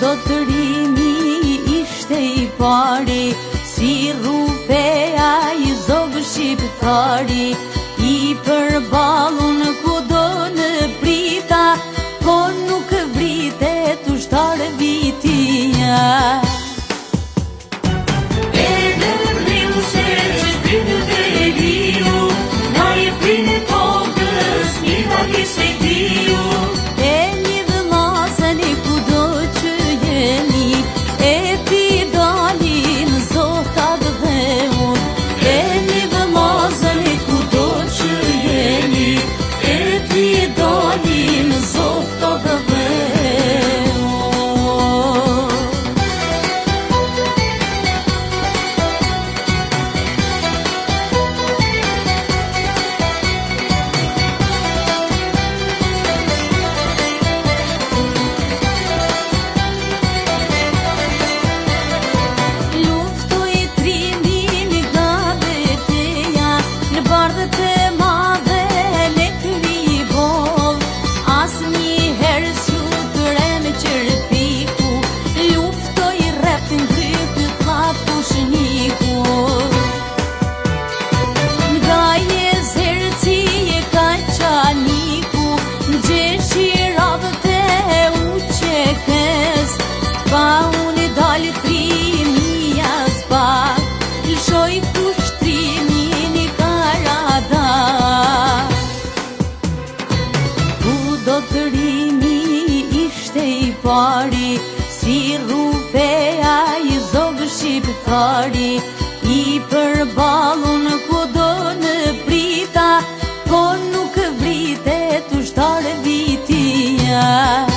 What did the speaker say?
do të rimi ishte i pari, si rrufeja i zogë shqiptari, i përballun kudo në prita, po nuk vritet ushtar vitinja. Pa unë dalë trimi as pak, lëshoj pushtrimin i Karada. Ku do të rimi ishte i pari, si rrufeja i zogë shqiptari, i përballun kudo në prita, po nuk vritet ushtar vitinja.